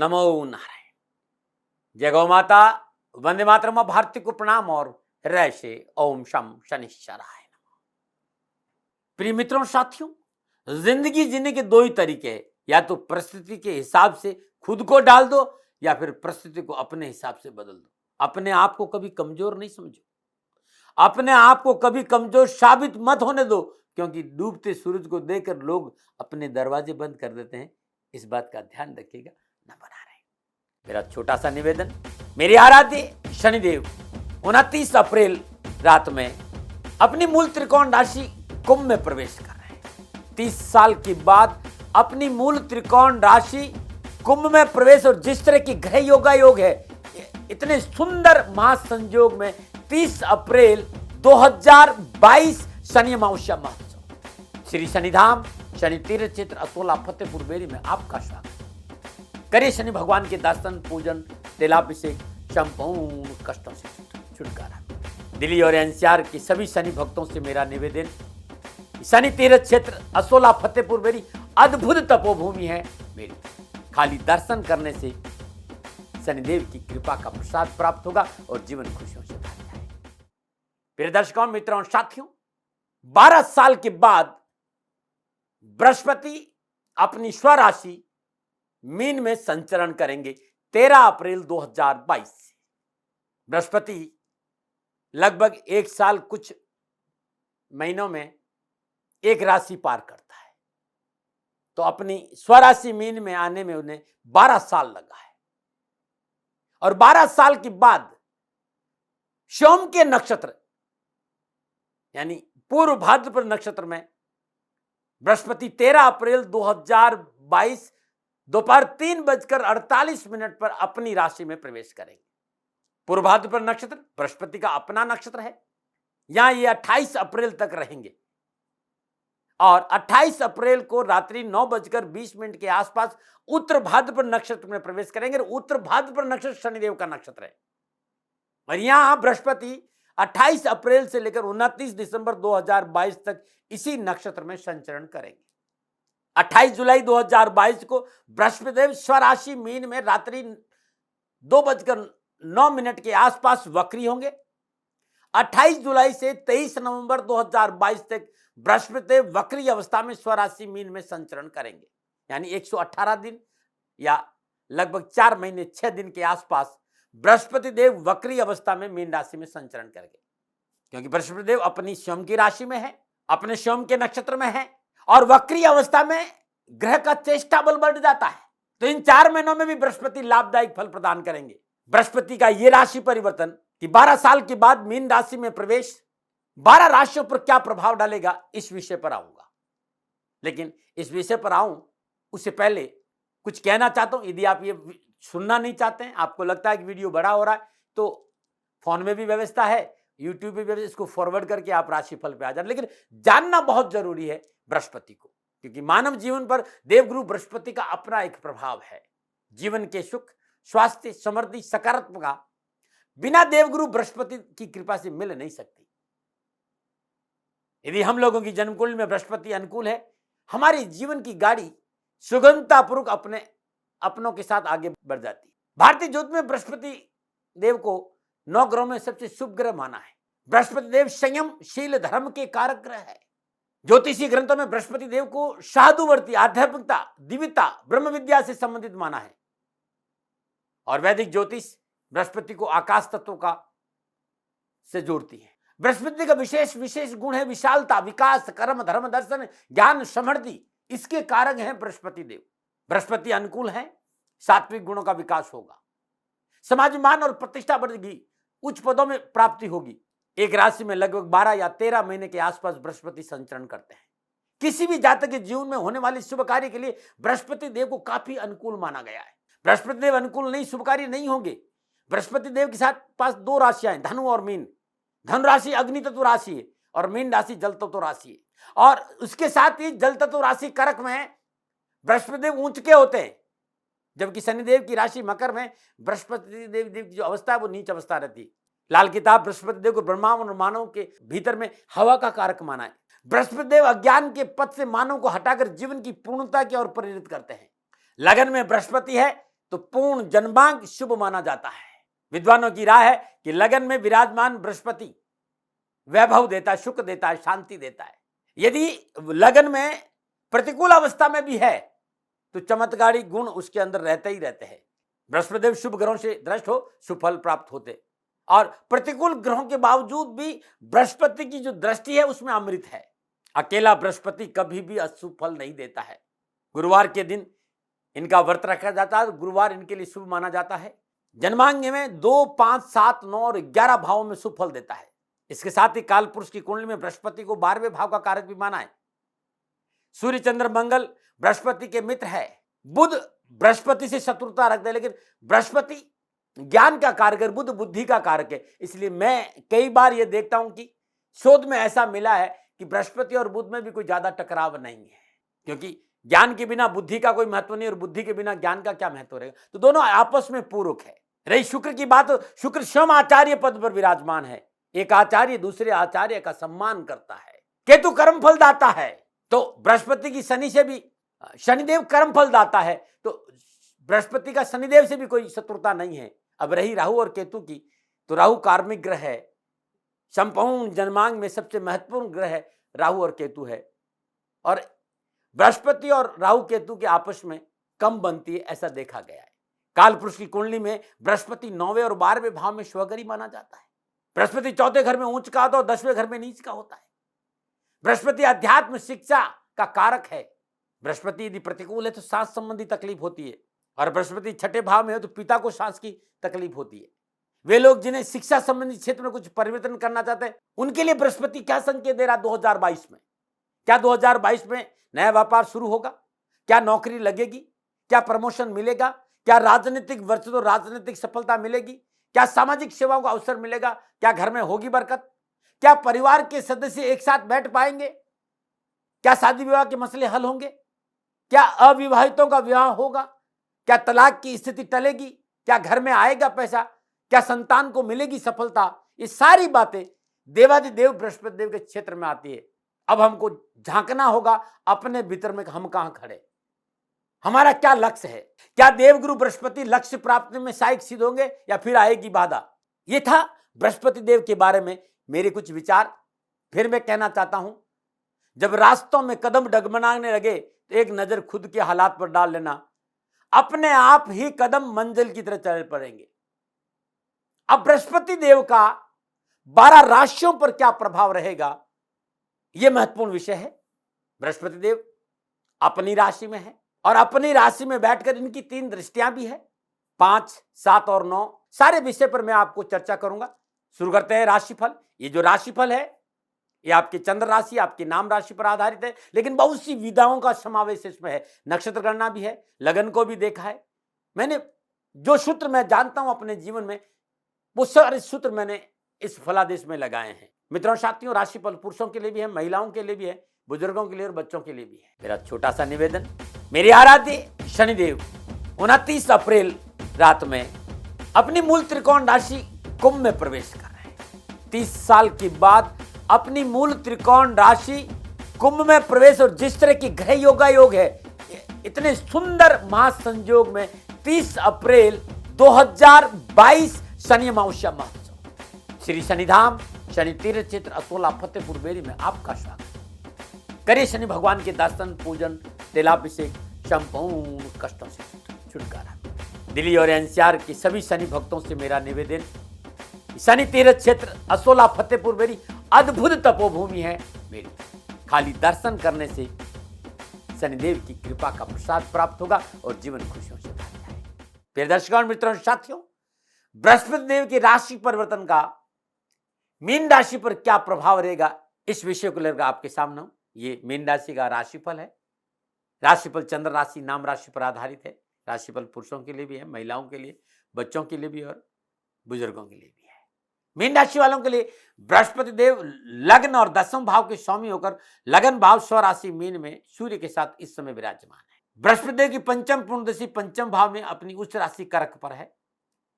नमो नारायण। जय गौ माता, वंदे मातरम। भारती को प्रणाम और हृदय से ओम शम शनिश्चराय नमः। प्रिय मित्रों, साथियों, जिंदगी जीने के दो ही तरीके हैं, या तो परिस्थिति के हिसाब से खुद को डाल दो या फिर परिस्थिति को अपने हिसाब से बदल दो। अपने आप को कभी कमजोर नहीं समझो, अपने आप को कभी कमजोर साबित मत होने दो, क्योंकि डूबते सूरज को देखकर लोग अपने दरवाजे बंद कर देते हैं। इस बात का ध्यान रखिएगा, न बना रहे। मेरा छोटा सा निवेदन, मेरे आराध्य शनिदेव 29 अप्रैल रात में अपनी मूल त्रिकोण राशि कुंभ में प्रवेश कर रहे हैं। 30 साल के बाद अपनी मूल त्रिकोण राशि कुंभ में प्रवेश, और जिस तरह की ग्रह योग है, इतने सुंदर महासंयोग में 30 अप्रैल 2022 शनि अमावस्या महोत्सव श्री शनिधाम शनि तीर्थ क्षेत्र असोला फतेहपुर बेरी में आपका स्वागत। करिए शनि भगवान के दर्शन, पूजन, तेलाभिषेक, संपूर्ण कष्टों से छुटकारा। दिल्ली और एनसीआर के सभी शनि भक्तों से मेरा निवेदन, शनि तीर्थ क्षेत्र असोला फतेहपुर बेरी अद्भुत तपोभूमि है मेरी। खाली दर्शन करने से शनिदेव की कृपा का प्रसाद प्राप्त होगा और जीवन खुशियों से भर जाएगा। प्रिय दर्शकों, मित्रों, साथियों, 12 साल के बाद बृहस्पति अपनी स्वराशि मीन में संचरण करेंगे 13 अप्रैल 2022 से। बृहस्पति लगभग 1 साल कुछ महीनों में एक राशि पार करता है, तो अपनी स्वराशि मीन में आने में उन्हें 12 साल लगा है। और 12 साल के बाद सोम के नक्षत्र यानी पूर्व भाद्रपद नक्षत्र में बृहस्पति 13 अप्रैल 2022 दोपहर 3:48 पर अपनी राशि में प्रवेश करेंगे। पूर्व भाद्रपद नक्षत्र बृहस्पति का अपना नक्षत्र है। यहां ये 28 अप्रैल तक रहेंगे और 28 अप्रैल को रात्रि 9:20 के आसपास उत्तर भाद्रपद नक्षत्र में प्रवेश करेंगे। उत्तर भाद्रपद नक्षत्र शनिदेव का नक्षत्र है और यहां बृहस्पति 28 अप्रैल से लेकर 29 दिसंबर 2022 तक इसी नक्षत्र में संचरण करेंगे। 28 जुलाई 2022 को बृहस्पतिदेव स्वराशि मीन में रात्रि 2:09 के आसपास वक्री होंगे। 28 जुलाई से 23 नवंबर 2022 तक बृहस्पतिदेव वक्री अवस्था में स्वराशि मीन में संचरण करेंगे, यानी 118 दिन या लगभग 4 महीने 6 दिन के आसपास बृहस्पति देव वक्री अवस्था में मीन राशि में संचरण करेंगे, क्योंकि बृहस्पति देव अपनी स्वयं की राशि में है, अपने स्वयं के नक्षत्र में है और वक्री अवस्था में ग्रह का चेष्टा बल बढ़ जाता है। तो इन 4 महीनों में भी बृहस्पति लाभदायक फल प्रदान करेंगे। बृहस्पति का यह राशि परिवर्तन कि 12 साल के बाद मीन राशि में प्रवेश 12 राशियों पर क्या प्रभाव डालेगा, इस विषय पर आऊंगा। लेकिन इस विषय पर आऊं उससे पहले कुछ कहना चाहता हूं। यदि आप ये सुनना नहीं चाहते हैं, आपको लगता है कि वीडियो बड़ा हो रहा है, तो फोन में भी व्यवस्था है, यूट्यूब पे भी व्यवस्था, इसको फॉरवर्ड करके आप राशिफल पे आ जाए। लेकिन जानना बहुत जरूरी है बृहस्पति को, क्योंकि मानव जीवन पर देवगुरु बृहस्पति का अपना एक प्रभाव है। जीवन के सुख, स्वास्थ्य, समृद्धि, सकारात्मकता बिना देवगुरु बृहस्पति की कृपा से मिल नहीं सकती। यदि हम लोगों की जन्मकुंडली में बृहस्पति अनुकूल है, हमारी जीवन की गाड़ी सुगमतापूर्वक अपनों के साथ आगे बढ़ जाती है। भारतीय ज्योतिष में बृहस्पति देव को 9 ग्रहों में सबसे शुभ ग्रह माना है। बृहस्पति देव संयम, शील, धर्म के कारक ग्रह है। ज्योतिषी ग्रंथों में बृहस्पति देव को साधुवर्ती, आध्यात्मिकता, दिव्यता, ब्रह्म विद्या से संबंधित माना है। और वैदिक ज्योतिष बृहस्पति को आकाश तत्व का से जोड़ती है। बृहस्पति का विशेष गुण है विशालता, विकास, कर्म, धर्म, दर्शन, ज्ञान, समृद्धि, इसके कारक हैं बृहस्पति देव। बृहस्पति अनुकूल है, सात्विक गुणों का विकास होगा, समाज में मान और प्रतिष्ठा बढ़ेगी, उच्च पदों में प्राप्ति होगी। एक राशि में लगभग 12 या 13 महीने के आसपास बृहस्पति संचरण करते हैं। किसी भी जातक के जीवन में होने वाले शुभ कार्य के लिए बृहस्पति देव को काफी अनुकूल माना गया है। बृहस्पति देव अनुकूल नहीं, शुभ कार्य नहीं होंगे। बृहस्पति देव के साथ पास 2 राशियां हैं, धनु और मीन। धनु राशि अग्नि तत्व राशि है और मीन राशि जल तत्व राशि है। और उसके साथ ही जल तत्व राशि कर्क में बृहस्पति देव ऊंच के होते हैं, जबकि शनिदेव की राशि मकर में बृहस्पति देव की जो अवस्था है वो नीच अवस्था रहती है। लाल किताब बृहस्पति देव को ब्रह्मा और मानव के भीतर में हवा का कारक माना है। बृहस्पति देव अज्ञान के पथ से मानव को हटाकर जीवन की पूर्णता की ओर प्रेरित करते हैं। लगन में बृहस्पति है तो पूर्ण जन्मांग शुभ माना जाता है। विद्वानों की राय है कि लगन में विराजमान बृहस्पति वैभव देता है, सुख देता है, शांति देता है। यदि लगन में प्रतिकूल अवस्था में भी है तो चमत्कारी गुण उसके अंदर रहते ही रहते हैं। बृहस्पति शुभ ग्रहों से दृष्ट हो शुभ फल प्राप्त होते, और प्रतिकूल ग्रहों के बावजूद भी बृहस्पति की जो दृष्टि है उसमें अमृत है। अकेला बृहस्पति कभी भी अशुभ फल नहीं देता है। गुरुवार के दिन इनका व्रत रखा जाता है, गुरुवार इनके लिए शुभ माना जाता है। जन्मांग में 2, 5, 7, 9 और 11 भावों में शुभ फल देता है। इसके साथ ही काल पुरुष की कुंडली में बृहस्पति को 12वें भाव का कारक भी माना है। सूर्य चंद्र मंगल बृहस्पति के मित्र है। बुध बृहस्पति से शत्रुता रखते हैं, लेकिन बृहस्पति ज्ञान का कारक, बुध बुद्धि का कारक है। इसलिए मैं कई बार ये देखता हूं कि शोध में ऐसा मिला है कि बृहस्पति और बुध में भी कोई ज्यादा टकराव नहीं है, क्योंकि ज्ञान के बिना बुद्धि का कोई महत्व नहीं और बुद्धि के बिना ज्ञान का क्या महत्व रहेगा। तो दोनों आपस में पूरक है। रही शुक्र की बात, शुक्र स्वयं आचार्य पद पर विराजमान है। एक आचार्य दूसरे आचार्य का सम्मान करता है। केतु कर्म फल दाता है, तो बृहस्पति की शनि से भी, शनिदेव कर्म फल दाता है, तो बृहस्पति का शनिदेव से भी कोई शत्रुता नहीं है। अब रही राहु और केतु की, तो राहु कार्मिक ग्रह है। संपूर्ण जन्मांग में सबसे महत्वपूर्ण ग्रह है राहु और केतु है, और बृहस्पति और राहु केतु के आपस में कम बनती है, ऐसा देखा गया है। काल पुरुष की कुंडली में बृहस्पति 9वें और 12वें भाव में स्वगरी माना जाता है। बृहस्पति 4थे घर में ऊंच का होता है और 10वें घर में नीच का होता है। बृहस्पति अध्यात्म शिक्षा का कारक है। बृहस्पति यदि प्रतिकूल है तो सांस संबंधी तकलीफ होती है, और बृहस्पति 6ठे भाव में है तो पिता को सांस की तकलीफ होती है। वे लोग जिन्हें शिक्षा संबंधी क्षेत्र में कुछ परिवर्तन करना चाहते हैं, उनके लिए बृहस्पति क्या संकेत दे रहा है 2022 में? क्या 2022 में नया व्यापार शुरू होगा? क्या नौकरी लगेगी? क्या प्रमोशन मिलेगा? क्या राजनीतिक वर्ष तो राजनीतिक सफलता मिलेगी? क्या सामाजिक सेवाओं का अवसर मिलेगा? क्या घर में होगी बरकत? क्या परिवार के सदस्य एक साथ बैठ पाएंगे? क्या शादी विवाह के मसले हल होंगे? क्या अविवाहितों का विवाह होगा? क्या तलाक की स्थिति टलेगी? क्या घर में आएगा पैसा? क्या संतान को मिलेगी सफलता? ये सारी बातें देवाधिदेव बृहस्पति देव के क्षेत्र में आती है। अब हमको झांकना होगा अपने भीतर में, हम कहां खड़े, हमारा क्या लक्ष्य है? क्या देवगुरु बृहस्पति लक्ष्य प्राप्ति में सहायक सिद्ध होंगे या फिर आएगी बाधा? ये था बृहस्पति देव के बारे में मेरे कुछ विचार। फिर मैं कहना चाहता हूं, जब रास्तों में कदम डगमगाने लगे तो एक नजर खुद के हालात पर डाल लेना, अपने आप ही कदम मंजिल की तरह चल पड़ेंगे। अब बृहस्पति देव का 12 राशियों पर क्या प्रभाव रहेगा, यह महत्वपूर्ण विषय है। बृहस्पति देव अपनी राशि में है, और अपनी राशि में बैठकर इनकी 3 दृष्टियां भी है, 5, 7 और 9। सारे विषय पर मैं आपको चर्चा करूंगा। शुरू करते हैं राशिफल। ये जो राशिफल है ये आपकी चंद्र राशि, आपकी नाम राशि पर आधारित है, लेकिन बहुत सी विधाओं का समावेश इसमें है। नक्षत्र गणना भी है, लगन को भी देखा है। मैंने जो सूत्र मैं जानता हूं अपने जीवन में, वो सारे सूत्र मैंने इस फलादेश में लगाए हैं। मित्रों साथियों, राशिफल पुरुषों के लिए भी है, महिलाओं के लिए भी है, बुजुर्गों के लिए और बच्चों के लिए भी है। मेरा छोटा सा निवेदन, मेरे आराध्य शनिदेव 29 अप्रैल रात में अपनी मूल त्रिकोण राशि कुंभ में प्रवेश कर रहे हैं। 30 साल के बाद अपनी मूल त्रिकोण राशि कुंभ में प्रवेश, और जिस तरह की ग्रह योग है, इतने सुंदर महासंयोग में 30 अप्रैल 2022 शनि अमावस्या महोत्सव श्री शनिधाम शनि तीर्थ क्षेत्र असोला फतेहपुर बेरी में आपका स्वागत। करिए शनि भगवान के दर्शन, पूजन, तेलाभिषेक, संपूर्ण कष्टों से छुटकारा। दिल्ली और एनसीआर के सभी शनि भक्तों से मेरा निवेदन, शनि तीर्थ क्षेत्र असोला फतेहपुर बेरी अद्भुत तपोभूमि है मेरी। खाली दर्शन करने से शनिदेव की कृपा का प्रसाद प्राप्त होगा और जीवन खुशियों से भर जाएगा। प्रिय दर्शकों, मित्रों, साथियों, बृहस्पति देव की राशि परिवर्तन का मीन राशि पर क्या प्रभाव रहेगा, इस विषय को लेकर आपके सामने हूं। ये मीन राशि का राशिफल है। राशिफल चंद्र राशि, नाम राशि पर आधारित है। राशिफल पुरुषों के लिए भी है, महिलाओं के लिए, बच्चों के लिए भी और बुजुर्गों के लिए भी है। मीन राशि वालों के लिए बृहस्पति देव लग्न और 10वें भाव के स्वामी होकर लगन भाव स्वराशि मीन में सूर्य के साथ इस समय विराजमान है। बृहस्पति देव की पंचम पूर्ण दृष्टि पंचम भाव में अपनी उच्च राशि कर्क पर है।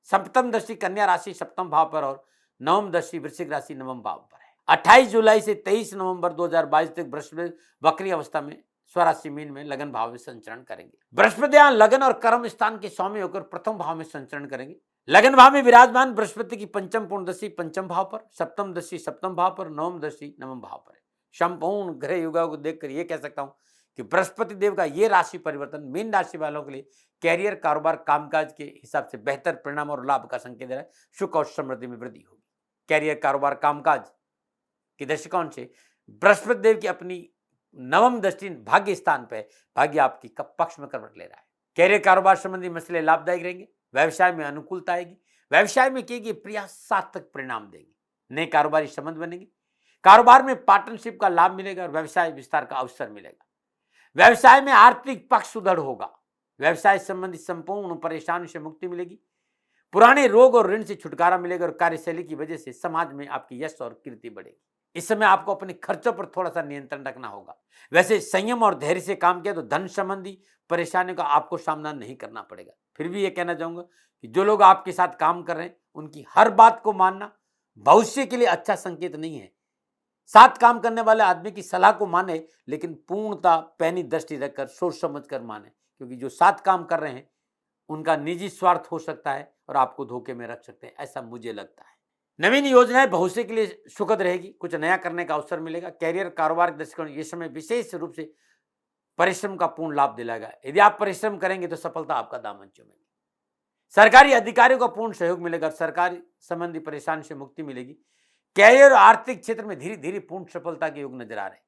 सप्तम दृष्टि कन्या राशि सप्तम भाव पर और नवम दृष्टि वृश्चिक राशि नवम भाव पर है। 28 जुलाई से 23 नवंबर 2022 तक बृहस्पति वक्री अवस्था में स्वराशि मीन में लगन भाव में संचरण करेंगे। बृहस्पति यहाँ लगन और कर्म स्थान के स्वामी होकर प्रथम भाव में संचरण करेंगे। लगन भाव में विराजमान बृहस्पति की पंचम पूर्ण दृष्टि पंचम भाव पर, सप्तम दृष्टि सप्तम भाव पर, नवम दृष्टि नवम भाव पर है। संपूर्ण ग्रह युगों को देखकर ये कह सकता हूं कि बृहस्पति देव का ये राशि परिवर्तन मीन राशि वालों के लिए कैरियर, कारोबार, कामकाज के हिसाब से बेहतर परिणाम और लाभ का संकेत दे रहा है। सुख और समृद्धि में वृद्धि होगी। कैरियर, कारोबार, कामकाज के दृष्टिकोण से बृहस्पति देव की अपनी नवम दृष्टि भाग्य स्थान पे, भाग्य आपकी पक्ष में करवट ले रहा है। कैरियर, कारोबार संबंधी मसले लाभदायक रहेंगे। व्यवसाय में अनुकूलता आएगी। व्यवसाय में किए गए प्रयास सार्थक परिणाम देंगे। नए कारोबारी संबंध बनेंगे। कारोबार में पार्टनरशिप का लाभ मिलेगा और व्यवसाय विस्तार का अवसर मिलेगा। व्यवसाय में आर्थिक पक्ष सुदृढ़ होगा। व्यवसाय संबंधी संपूर्ण परेशानी से मुक्ति मिलेगी। पुराने रोग और ऋण से छुटकारा मिलेगा और कार्यशैली की वजह से समाज में आपकी यश और कीर्ति बढ़ेगी। इस समय आपको अपने खर्चों पर थोड़ा सा नियंत्रण रखना होगा। वैसे संयम और धैर्य से काम किया तो धन संबंधी परेशानियों का आपको सामना नहीं करना पड़ेगा। फिर भी ये कहना चाहूंगा कि जो लोग आपके साथ काम कर रहे हैं उनकी हर बात को मानना भविष्य के लिए अच्छा संकेत नहीं है। साथ काम करने वाले आदमी की सलाह को माने, लेकिन पूर्णता पैनी दृष्टि रखकर सोच समझ कर माने, क्योंकि जो साथ काम कर रहे हैं उनका निजी स्वार्थ हो सकता है और आपको धोखे में रख सकते हैं, ऐसा मुझे लगता है। नवीन योजनाएं भविष्य के लिए सुखद रहेगी। कुछ नया करने का अवसर मिलेगा। कैरियर, कारोबार के दृष्टिकोण ये समय विशेष रूप से परिश्रम का पूर्ण लाभ दिलाएगा। यदि आप परिश्रम करेंगे तो सफलता आपका दामन चूमेगी। सरकारी अधिकारियों का पूर्ण सहयोग मिलेगा। सरकारी संबंधी परेशानी से मुक्ति मिलेगी। कैरियर और आर्थिक क्षेत्र में धीरे धीरे पूर्ण सफलता के योग नजर आ रहे हैं।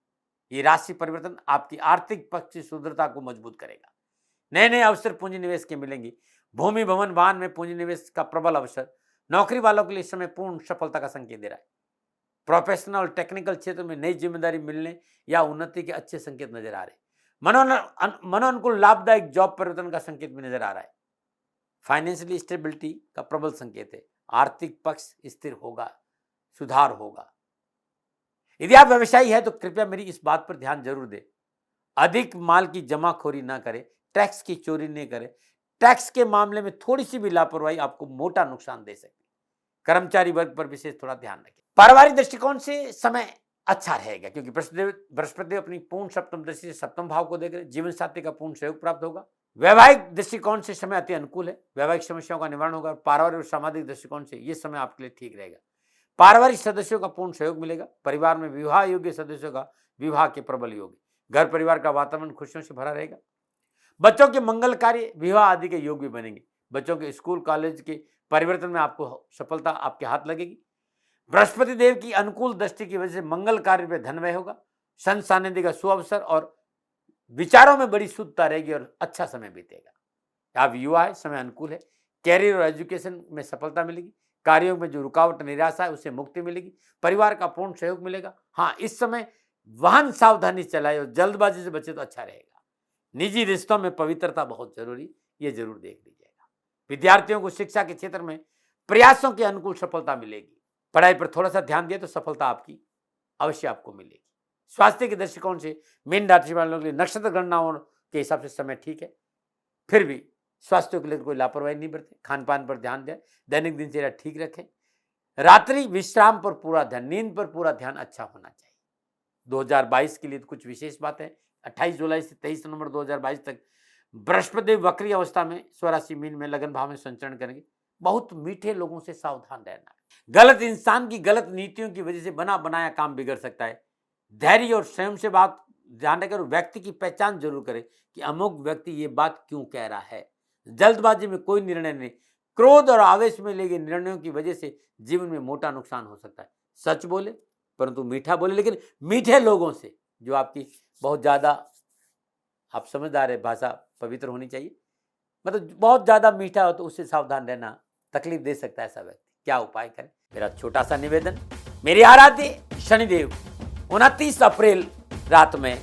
ये राशि परिवर्तन आपकी आर्थिक पक्ष की सुदृढ़ता को मजबूत करेगा। नए नए अवसर पूंजी निवेश के मिलेंगे। भूमि, भवन, वाहन में पूंजी निवेश का प्रबल अवसर नौकरी वालों के लिए इस समय पूर्ण सफलता का संकेत दे रहा है। प्रोफेशनल और टेक्निकल क्षेत्र में नई जिम्मेदारी मिलने या उन्नति के अच्छे संकेत नजर आ रहे हैं। मनोनुकूल लाभदायक जॉब परिवर्तन का संकेत भी नजर आ रहा है। फाइनेंशियली स्टेबिलिटी का प्रबल संकेत है। आर्थिक पक्ष स्थिर होगा, सुधार होगा। यदि आप व्यवसायी है तो कृपया मेरी इस बात पर ध्यान जरूर दें। अधिक माल की जमाखोरी ना करें, टैक्स की चोरी नहीं करें। टैक्स के मामले में थोड़ी सी भी लापरवाही आपको मोटा नुकसान दे सकती है। कर्मचारी वर्ग पर विशेष थोड़ा ध्यान रखें। पारिवारिक दृष्टिकोण से समय अच्छा रहेगा, क्योंकि बृहस्पति अपनी पूर्ण सप्तम दृष्टि से सप्तम भाव को देख रहे। जीवन साथी का पूर्ण सहयोग प्राप्त होगा। वैवाहिक दृष्टिकोण से समय अति अनुकूल है। वैवाहिक समस्याओं का निवारण होगा। पारिवारिक और सामाजिक दृष्टिकोण से यह समय आपके लिए ठीक रहेगा। पारिवारिक सदस्यों का पूर्ण सहयोग मिलेगा। परिवार में विवाह योग्य सदस्यों का विवाह के प्रबल योग। घर परिवार का वातावरण खुशियों से भरा रहेगा। बच्चों के मंगल कार्य, विवाह आदि के योग भी बनेंगे। बच्चों के स्कूल कॉलेज के परिवर्तन में आपको सफलता आपके हाथ लगेगी। बृहस्पति देव की अनुकूल दृष्टि की वजह से मंगल कार्य में धन व्यय होगा। संत सानिध्य का सुअवसर और विचारों में बड़ी शुद्धता रहेगी और अच्छा समय बीतेगा। आप युवा है, समय अनुकूल है। कैरियर और एजुकेशन में सफलता मिलेगी। कार्यों में जो रुकावट, निराशा है उससे मुक्ति मिलेगी। परिवार का पूर्ण सहयोग मिलेगा। हाँ, इस समय वाहन सावधानी चलाए और जल्दबाजी से बचे तो अच्छा रहेगा। निजी रिश्तों में पवित्रता बहुत जरूरी, ये जरूर देख लीजिएगा। विद्यार्थियों को शिक्षा के क्षेत्र में प्रयासों के अनुकूल सफलता मिलेगी। पढ़ाई पर थोड़ा सा ध्यान दिए तो सफलता आपकी अवश्य आपको मिलेगी। स्वास्थ्य के दृष्टिकोण से मीन राशि वालों के लिए नक्षत्र गणनाओं के हिसाब से समय ठीक है। फिर भी स्वास्थ्य के लिए कोई लापरवाही नहीं बरतें। खान पान पर ध्यान दें। दैनिक दिनचर्या ठीक रखें। रात्रि विश्राम पर पूरा ध्यान, नींद पर पूरा ध्यान अच्छा होना चाहिए। 2022 के लिए कुछ विशेष बात है। 28 जुलाई से 23 नवंबर 2022 तक बृहस्पति वक्री अवस्था में स्वराशि मीन में लगन भाव में संचरण करेंगे। बहुत मीठे लोगों से सावधान रहना है। गलत इंसान की गलत नीतियों की वजह से बना बनाया काम बिगड़ सकता है। धैर्य और स्वयं से बात ध्यान रखें। व्यक्ति की पहचान जरूर करें कि अमुक व्यक्ति ये बात क्यों कह रहा है। जल्दबाजी में कोई निर्णय नहीं। क्रोध और आवेश में लिए गए निर्णयों की वजह से जीवन में मोटा नुकसान हो सकता है। सच बोले परंतु मीठा बोले, लेकिन मीठे लोगों से, जो आपकी बहुत ज्यादा, आप समझदार है, भाषा पवित्र होनी चाहिए, मतलब बहुत ज्यादा मीठा हो तो उससे सावधान रहना, तकलीफ दे सकता है ऐसा व्यक्ति। क्या उपाय करें? मेरा छोटा सा निवेदन, मेरे आराध्य शनिदेव 29 अप्रैल रात में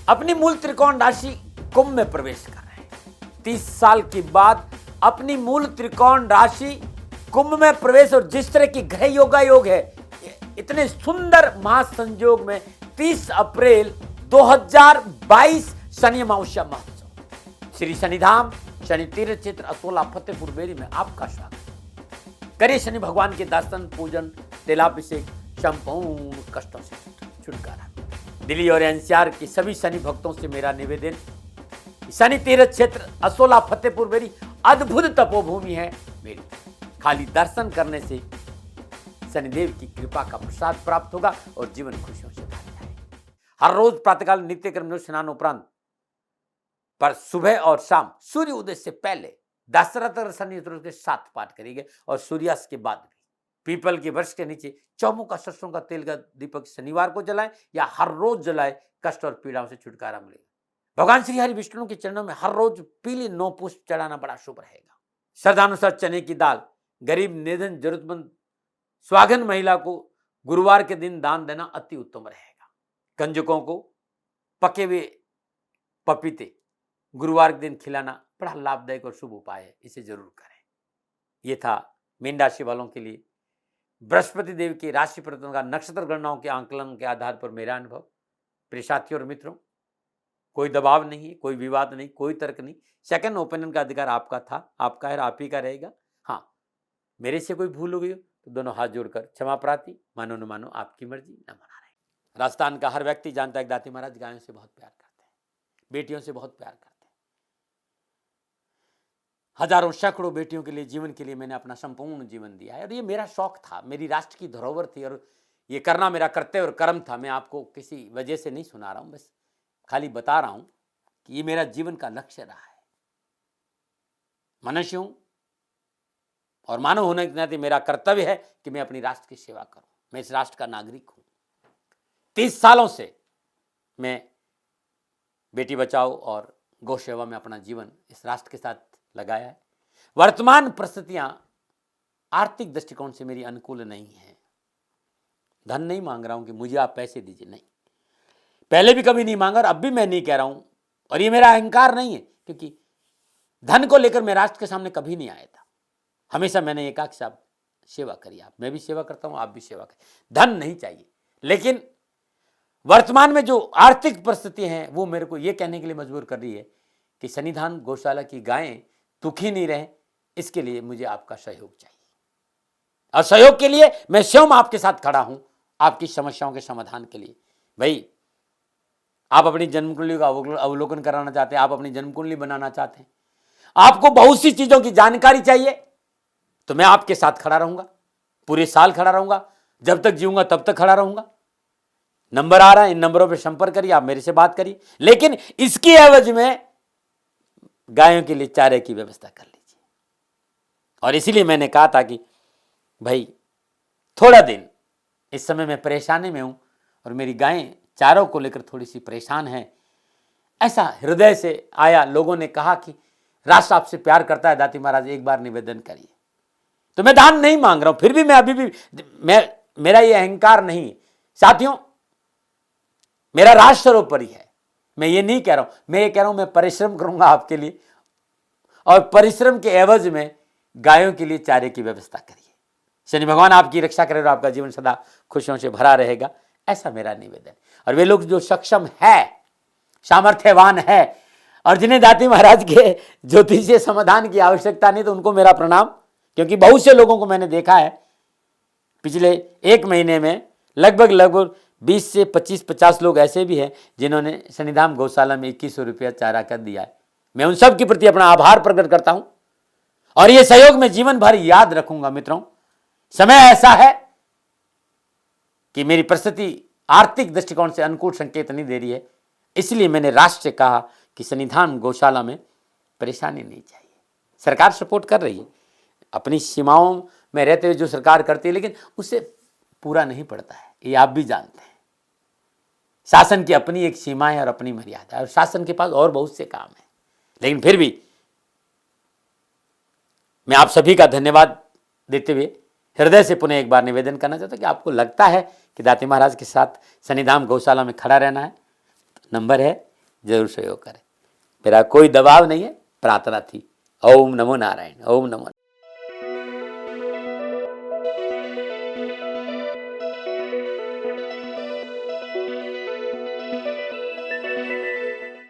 अपनी मूल त्रिकोण राशि कुंभ में प्रवेश कर रहे हैं। 30 साल के बाद अपनी मूल त्रिकोण राशि कुंभ में प्रवेश, और जिस तरह की ग्रह योगा योग है, इतने सुंदर महासंयोग में 30 अप्रैल 2022 शनि अमावस्या महोत्सव श्री शनिधाम शनि तीर्थ क्षेत्र असोला फतेहपुर बेरी में आपका स्वागत। करिए शनि भगवान के दर्शन, पूजन, तिलाभिषेक, संपूर्ण कष्टों से छुटकारा। दिल्ली और एनसीआर के सभी शनि भक्तों से मेरा निवेदन, शनि तीर्थ क्षेत्र असोला फतेहपुर मेरी अद्भुत तपोभूमि है। मेरी खाली दर्शन करने से शनिदेव की कृपा का प्रसाद प्राप्त होगा और जीवन खुशियों से भर जाएगा। हर रोज प्रातःकाल नित्य कर्म स्नान उपरांत पर सुबह और शाम सूर्य उदय से पहले दशरथ शनि के साथ पाठ करिएगा और सूर्यास्त के बाद भी पीपल के वृक्ष के नीचे चौमुखा सरसों का तेल का दीपक शनिवार को जलाएं या हर रोज जलाएं, कष्ट और पीड़ाओं से छुटकारा मिलेगा। भगवान श्री हरि विष्णु के चरणों में हर रोज पीली 9 पुष्प चढ़ाना बड़ा शुभ रहेगा। श्रद्धानुसार चने की दाल गरीब निधन जरूरतमंद स्वागन महिला को गुरुवार के दिन दान देना अति उत्तम रहेगा। कंजकों को पके हुए पपीते गुरुवार के दिन खिलाना बड़ा लाभदायक और शुभ उपाय है, इसे जरूर करें। ये था मीन राशि वालों के लिए बृहस्पति देव की राशि परिवर्तन का नक्षत्र गणनाओं के आंकलन के आधार पर मेरा अनुभव। प्रिय साथियों और मित्रों, कोई दबाव नहीं है, कोई विवाद नहीं, कोई तर्क नहीं। सेकंड ओपिनियन का अधिकार आपका था, आपका है, आप ही का रहेगा। हाँ, मेरे से कोई भूल हो गई हो तो दोनों हाथ जोड़कर क्षमा प्रार्थी, मानो न मानो आपकी मर्जी, न मना रहे। राजस्थान का हर व्यक्ति जानता है कि दाती महाराज गायों से बहुत प्यार करते हैं, बेटियों से बहुत प्यार करते हैं। हजारों सैकड़ों बेटियों के लिए, जीवन के लिए मैंने अपना संपूर्ण जीवन दिया है और ये मेरा शौक था, मेरी राष्ट्र की धरोहर थी और ये करना मेरा कर्तव्य और कर्म था। मैं आपको किसी वजह से नहीं सुना रहा हूं, बस खाली बता रहा हूं कि ये मेरा जीवन का लक्ष्य रहा है। मनुष्य हूं और मानव होने के नाते मेरा कर्तव्य है कि मैं अपनी राष्ट्र की सेवा करूं। मैं इस राष्ट्र का नागरिक हूं। 30 सालों से मैं बेटी बचाओ और गौ सेवा में अपना जीवन इस राष्ट्र के साथ लगाया है। वर्तमान परिस्थितियां आर्थिक दृष्टिकोण से मेरी अनुकूल नहीं है। धन नहीं मांग रहा हूं कि मुझे आप पैसे दीजिए, नहीं, पहले भी कभी नहीं मांगा और अब भी मैं नहीं कह रहा हूं और ये मेरा अहंकार नहीं है, क्योंकि धन को लेकर मैं राष्ट्र के सामने कभी नहीं आया था। हमेशा मैंने ये कहा कि साहब सेवा करिए, आप, मैं भी सेवा करता हूं, आप भी सेवा करिए, धन नहीं चाहिए। लेकिन वर्तमान में जो आर्थिक परिस्थिति हैं वो मेरे को ये कहने के लिए मजबूर कर रही है कि सन्निधान गौशाला की गायें दुखी नहीं रहे, इसके लिए मुझे आपका सहयोग चाहिए और सहयोग के लिए मैं स्वयं आपके साथ खड़ा हूं, आपकी समस्याओं के समाधान के लिए। भाई, आप अपनी जन्म कुंडली का अवलोकन कराना चाहते हैं, आप अपनी जन्म कुंडली बनाना चाहते हैं, आपको बहुत सी चीजों की जानकारी चाहिए, तो मैं आपके साथ खड़ा रहूंगा, पूरे साल खड़ा रहूंगा, जब तक जीऊंगा तब तक खड़ा रहूंगा। नंबर आ रहा है, इन नंबरों पर संपर्क करिए, आप मेरे से बात करिए, लेकिन इसकी एवज में गायों के लिए चारे की व्यवस्था कर लीजिए। और इसीलिए मैंने कहा था कि भाई थोड़ा दिन इस समय मैं परेशानी में हूं और मेरी गायें चारों को लेकर थोड़ी सी परेशान हैं। ऐसा हृदय से आया, लोगों ने कहा कि राष्ट्र आपसे प्यार करता है दाती महाराज, एक बार निवेदन करिए। तो मैं दान नहीं मांग रहा हूं, फिर भी मैं अभी भी मेरा ये अहंकार नहीं साथियों, मेरा राष्ट्र सर्वोपरि है। मैं ये नहीं कह रहा हूं, मैं ये कह रहा हूं मैं परिश्रम करूंगा आपके लिए और परिश्रम के एवज में गायों के लिए चारे की व्यवस्था करिए। शनि भगवान आपकी रक्षा करे और आपका जीवन सदा खुशियों से भरा रहेगा, ऐसा मेरा निवेदन। और वे लोग जो सक्षम है, सामर्थ्यवान है और जिन्हें दाती महाराज के ज्योतिषीय समाधान की आवश्यकता नहीं, तो उनको मेरा प्रणाम, क्योंकि बहुत से लोगों को मैंने देखा है पिछले 1 महीने में लगभग 20 से 25-50 लोग ऐसे भी हैं जिन्होंने सन्निधान गौशाला में 2100 रुपया चारा कर दिया है। मैं उन सब के प्रति अपना आभार प्रकट करता हूं और ये सहयोग मैं जीवन भर याद रखूंगा। मित्रों, समय ऐसा है कि मेरी परिस्थिति आर्थिक दृष्टिकोण से अनुकूल संकेत नहीं दे रही है, इसलिए मैंने राष्ट्र से कहा कि सन्निधान गौशाला में परेशानी नहीं चाहिए। सरकार सपोर्ट कर रही है, अपनी सीमाओं में रहते हुए जो सरकार करती है, लेकिन उससे पूरा नहीं पड़ता है, ये आप भी जानते हैं। शासन की अपनी एक सीमा है और अपनी मर्यादा है और शासन के पास और बहुत से काम है, लेकिन फिर भी मैं आप सभी का धन्यवाद देते हुए हृदय से पुनः एक बार निवेदन करना चाहता हूं कि आपको लगता है कि दाती महाराज के साथ सन्निधान गौशाला में खड़ा रहना है, नंबर है, जरूर सहयोग करें। मेरा कोई दबाव नहीं है, प्रार्थना थी। ओम नमो नारायण, ओम नमो।